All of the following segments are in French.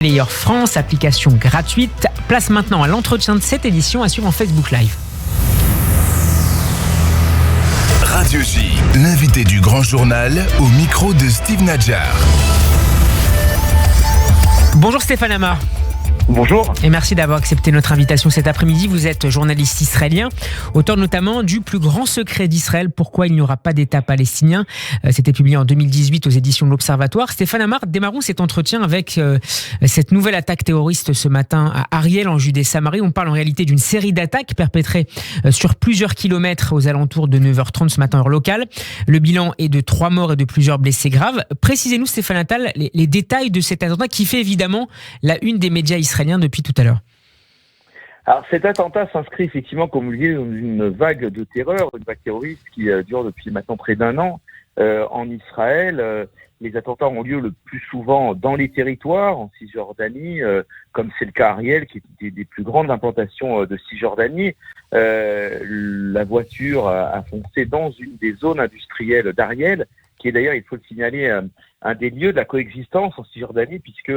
Player France, application gratuite. Place maintenant à l'entretien de cette édition à suivre en Facebook Live. Radio J, l'invité du grand journal au micro de Steve Nadjar. Bonjour Stéphane Amar. Bonjour. Et merci d'avoir accepté notre invitation cet après-midi. Vous êtes journaliste israélien, auteur notamment du Plus grand secret d'Israël, pourquoi il n'y aura pas d'État palestinien. C'était publié en 2018 aux éditions de l'Observatoire. Stéphane Amar, démarrons cet entretien avec cette nouvelle attaque terroriste ce matin à Ariel en Judée-Samarie. On parle en réalité d'une série d'attaques perpétrées sur plusieurs kilomètres aux alentours de 9h30 ce matin heure locale. Le bilan est de 3 morts et de plusieurs blessés graves. Précisez-nous Stéphane Attal les détails de cet attentat qui fait évidemment la une des médias israéliens depuis tout à l'heure. Alors cet attentat s'inscrit effectivement, comme vous le disiez, dans une vague de terreur, une vague terroriste qui dure depuis maintenant près d'un an en Israël. Les attentats ont lieu le plus souvent dans les territoires, en Cisjordanie, comme c'est le cas à Ariel, qui est des plus grandes implantations de Cisjordanie. La voiture a foncé dans une des zones industrielles d'Ariel, qui est d'ailleurs, il faut le signaler, un des lieux de la coexistence en Cisjordanie, puisque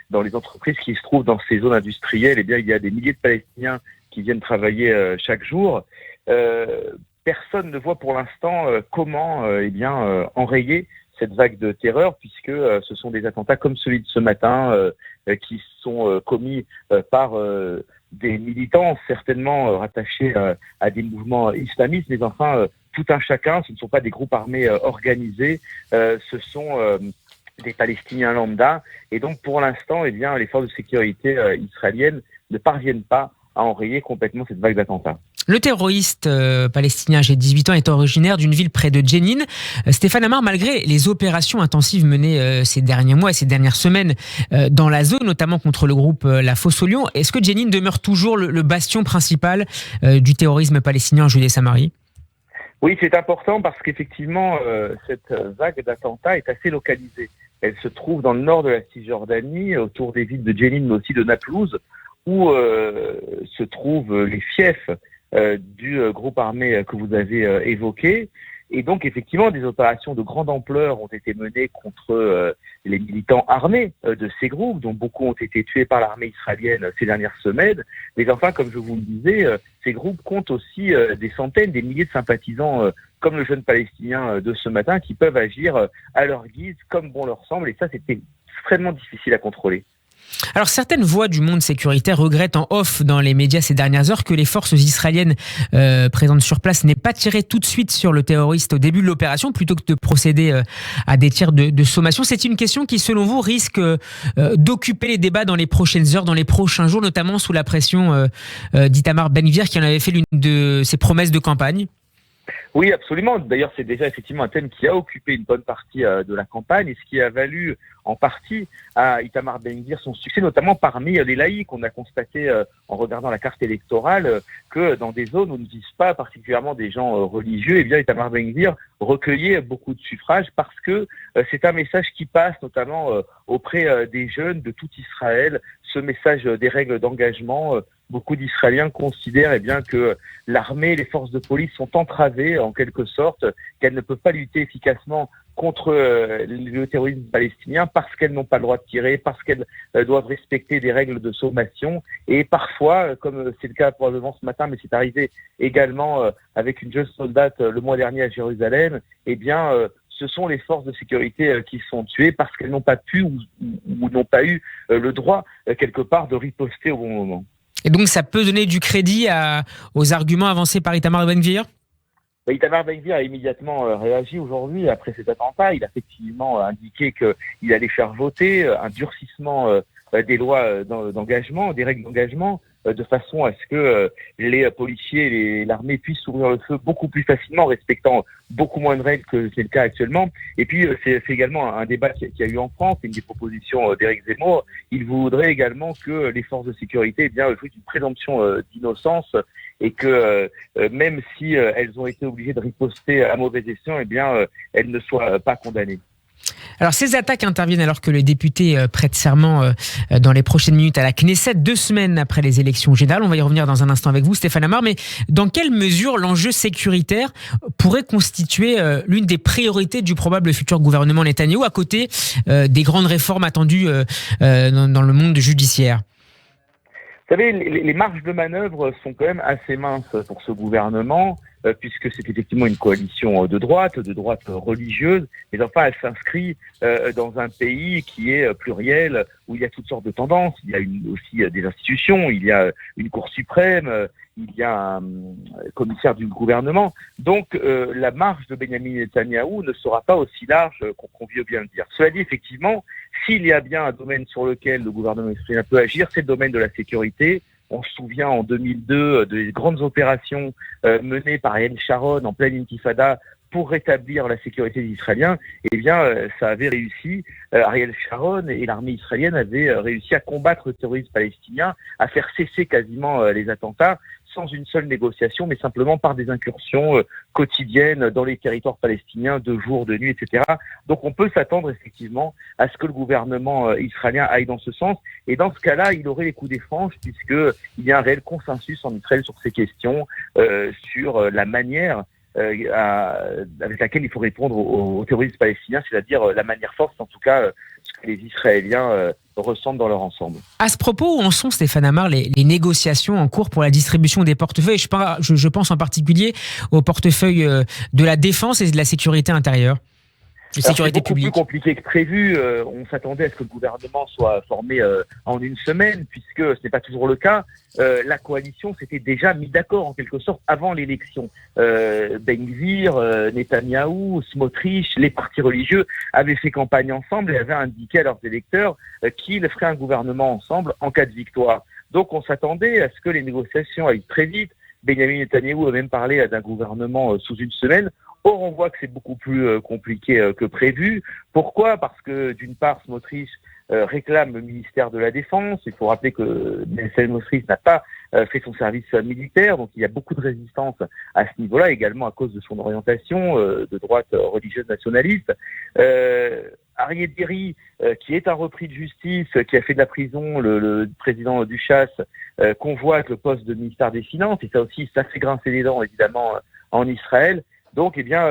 dans les entreprises qui se trouvent dans ces zones industrielles, eh bien, il y a des milliers de Palestiniens qui viennent travailler chaque jour. Personne ne voit pour l'instant comment enrayer cette vague de terreur, puisque ce sont des attentats comme celui de ce matin qui sont commis par des militants certainement rattachés à des mouvements islamistes, mais enfin tout un chacun, ce ne sont pas des groupes armés organisés, ce sont des Palestiniens lambda, et donc pour l'instant, eh bien, les forces de sécurité israéliennes ne parviennent pas à enrayer complètement cette vague d'attentats. Le terroriste palestinien âgé de 18 ans est originaire d'une ville près de Jenin. Stéphane Amar, malgré les opérations intensives menées ces derniers mois et ces dernières semaines dans la zone, notamment contre le groupe La Fosse aux Lions, est-ce que Jenin demeure toujours le bastion principal du terrorisme palestinien en Judée-Samarie ? Oui, c'est important parce qu'effectivement, cette vague d'attentats est assez localisée. Elle se trouve dans le nord de la Cisjordanie, autour des villes de Jenin, mais aussi de Naplouse, où se trouvent les fiefs du groupe armé que vous avez évoqué. Et donc, effectivement, des opérations de grande ampleur ont été menées contre les militants armés de ces groupes, dont beaucoup ont été tués par l'armée israélienne ces dernières semaines. Mais enfin, comme je vous le disais, ces groupes comptent aussi des centaines, des milliers de sympathisants, comme le jeune Palestinien de ce matin, qui peuvent agir à leur guise, comme bon leur semble. Et ça, c'était extrêmement difficile à contrôler. Alors certaines voix du monde sécuritaire regrettent en off dans les médias ces dernières heures que les forces israéliennes présentes sur place n'aient pas tiré tout de suite sur le terroriste au début de l'opération plutôt que de procéder à des tirs de sommation. C'est une question qui, selon vous, risque d'occuper les débats dans les prochaines heures, dans les prochains jours, notamment sous la pression d'Itamar Ben-Gvir qui en avait fait l'une de ses promesses de campagne. Oui, absolument. D'ailleurs, c'est déjà effectivement un thème qui a occupé une bonne partie de la campagne et ce qui a valu en partie à Itamar Ben-Gvir son succès, notamment parmi les laïcs. On a constaté en regardant la carte électorale que dans des zones où ne vivent pas particulièrement des gens religieux, eh bien Itamar Ben-Gvir recueillait beaucoup de suffrages parce que c'est un message qui passe notamment auprès des jeunes de tout Israël, ce message des règles d'engagement. Beaucoup d'Israéliens considèrent eh bien, que l'armée et les forces de police sont entravées en quelque sorte, qu'elles ne peuvent pas lutter efficacement contre le terrorisme palestinien parce qu'elles n'ont pas le droit de tirer, parce qu'elles doivent respecter des règles de sommation. Et parfois, comme c'est le cas probablement ce matin, mais c'est arrivé également avec une jeune soldate le mois dernier à Jérusalem, eh bien ce sont les forces de sécurité qui sont tuées parce qu'elles n'ont pas pu ou n'ont pas eu le droit quelque part de riposter au bon moment. Et donc ça peut donner du crédit aux arguments avancés par Itamar Ben-Gvir ? Itamar Ben-Gvir a immédiatement réagi aujourd'hui après cet attentat. Il a effectivement indiqué qu'il allait faire voter un durcissement des lois d'engagement, des règles d'engagement, de façon à ce que les policiers et l'armée puissent ouvrir le feu beaucoup plus facilement, en respectant beaucoup moins de règles que c'est le cas actuellement. Et puis, c'est également un débat qui a eu en France, une des propositions d'Éric Zemmour. Il voudrait également que les forces de sécurité jouissent d'une présomption d'innocence et que même si elles ont été obligées de riposter à mauvais escient, elles ne soient pas condamnées. Alors, ces attaques interviennent alors que les députés prêtent serment dans les prochaines minutes à la Knesset, 2 semaines après les élections générales. On va y revenir dans un instant avec vous, Stéphane Amar. Mais dans quelle mesure l'enjeu sécuritaire pourrait constituer l'une des priorités du probable futur gouvernement Netanyahou, à côté des grandes réformes attendues dans le monde judiciaire? Vous savez, les marges de manœuvre sont quand même assez minces pour ce gouvernement, puisque c'est effectivement une coalition de droite religieuse, mais enfin elle s'inscrit dans un pays qui est pluriel, où il y a toutes sortes de tendances. Il y a aussi des institutions, il y a une Cour suprême, il y a un commissaire du gouvernement. Donc la marge de Benyamin Netanyahou ne sera pas aussi large qu'on veut bien le dire. Cela dit, effectivement, s'il y a bien un domaine sur lequel le gouvernement israélien peut agir, c'est le domaine de la sécurité. On se souvient en 2002 des grandes opérations menées par Ariel Sharon en pleine intifada pour rétablir la sécurité des Israéliens. Eh bien, ça avait réussi. Ariel Sharon et l'armée israélienne avaient réussi à combattre le terrorisme palestinien, à faire cesser quasiment les attentats sans une seule négociation, mais simplement par des incursions quotidiennes dans les territoires palestiniens, de jour, de nuit, etc. Donc on peut s'attendre effectivement à ce que le gouvernement israélien aille dans ce sens. Et dans ce cas-là, il aurait les coups des franges, puisqu'il y a un réel consensus en Israël sur ces questions, sur la manière avec laquelle il faut répondre aux terroristes palestiniens, c'est-à-dire la manière forte, en tout cas, ce que les Israéliens ressentent dans leur ensemble. À ce propos, où en sont, Stéphane Amar, les négociations en cours pour la distribution des portefeuilles? Je pense en particulier au portefeuille de la défense et de la sécurité intérieure. C'est beaucoup plus compliqué que prévu. On s'attendait à ce que le gouvernement soit formé en une semaine, puisque ce n'est pas toujours le cas. La coalition s'était déjà mis d'accord en quelque sorte avant l'élection. Ben Gvir, Netanyahou, Smotrich, les partis religieux avaient fait campagne ensemble et avaient indiqué à leurs électeurs qu'ils feraient un gouvernement ensemble en cas de victoire. Donc on s'attendait à ce que les négociations aillent très vite. Benyamin Netanyahou a même parlé d'un gouvernement sous une semaine. Or, on voit que c'est beaucoup plus compliqué que prévu. Pourquoi ? Parce que, d'une part, Smotrich réclame le ministère de la Défense. Il faut rappeler que Smotrich n'a pas fait son service militaire, donc il y a beaucoup de résistance à ce niveau-là, également à cause de son orientation de droite religieuse nationaliste. Aryeh Deri, qui est un repris de justice, qui a fait de la prison le président du Chasse, convoite le poste de ministère des Finances, et ça aussi, ça fait grincer les dents, évidemment, en Israël. Donc, eh bien,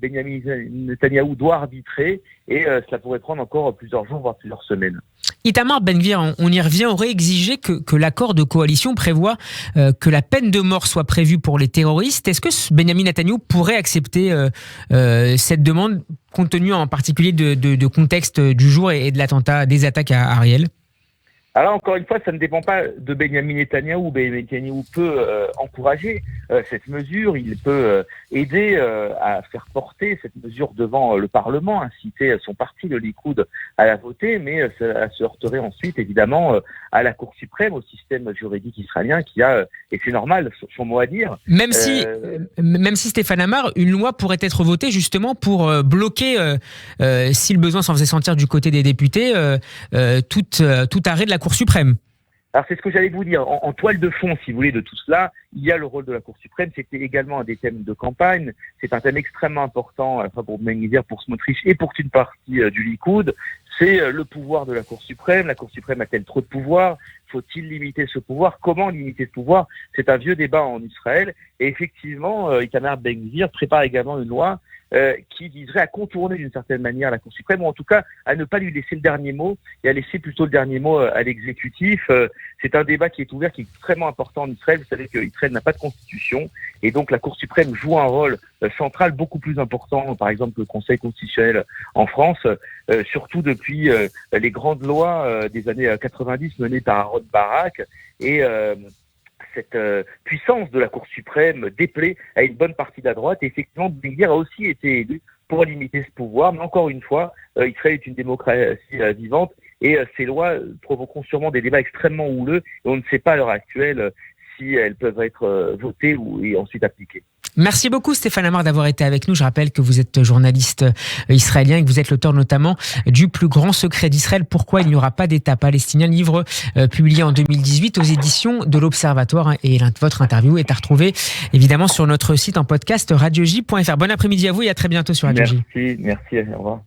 Benyamin Netanyahou doit arbitrer et cela pourrait prendre encore plusieurs jours, voire plusieurs semaines. Itamar Ben-Gvir, on y revient, aurait exigé que l'accord de coalition prévoit que la peine de mort soit prévue pour les terroristes. Est-ce que Benyamin Netanyahou pourrait accepter cette demande, compte tenu en particulier de contexte du jour et de l'attentat, des attaques à Ariel ? Alors encore une fois, ça ne dépend pas de Benyamin Netanyahou. Benyamin Netanyahou peut encourager cette mesure, il peut aider à faire porter cette mesure devant le Parlement, inciter son parti, le Likoud, à la voter, mais ça se heurterait ensuite évidemment à la Cour suprême, au système juridique israélien qui a, et c'est normal, son mot à dire. Même si Stéphane Amar, une loi pourrait être votée justement pour bloquer, si le besoin s'en faisait sentir du côté des députés, tout arrêt de la Cour suprême. Alors c'est ce que j'allais vous dire. En toile de fond, si vous voulez, de tout cela, il y a le rôle de la Cour suprême. C'était également un des thèmes de campagne. C'est un thème extrêmement important, à la fois pour Ben Gvir, pour Smotrich et pour une partie du Likoud. C'est le pouvoir de la Cour suprême. La Cour suprême a-t-elle trop de pouvoir ? Faut-il limiter ce pouvoir ? Comment limiter ce pouvoir ? C'est un vieux débat en Israël. Et effectivement, Itamar Ben Gvir prépare également une loi qui viserait à contourner d'une certaine manière la Cour suprême, ou en tout cas à ne pas lui laisser le dernier mot, et à laisser plutôt le dernier mot à l'exécutif. C'est un débat qui est ouvert, qui est extrêmement important en Israël. Vous savez qu'Israël n'a pas de constitution, et donc la Cour suprême joue un rôle central beaucoup plus important, par exemple, que le Conseil constitutionnel en France, surtout depuis les grandes lois des années 90 menées par Aaron Barak, et cette puissance de la Cour suprême déplaît à une bonne partie de la droite. Et effectivement, Ben Gvir a aussi été élu pour limiter ce pouvoir. Mais encore une fois, Israël est une démocratie vivante et ces lois provoqueront sûrement des débats extrêmement houleux. Et on ne sait pas à l'heure actuelle si elles peuvent être votées et ensuite appliquées. Merci beaucoup Stéphane Amar d'avoir été avec nous. Je rappelle que vous êtes journaliste israélien et que vous êtes l'auteur notamment du plus grand secret d'Israël, pourquoi il n'y aura pas d'État palestinien, livre publié en 2018 aux éditions de l'Observatoire. Et votre interview est à retrouver évidemment sur notre site en podcast radioj.fr. Bon après-midi à vous et à très bientôt sur Radio J. Merci, au revoir.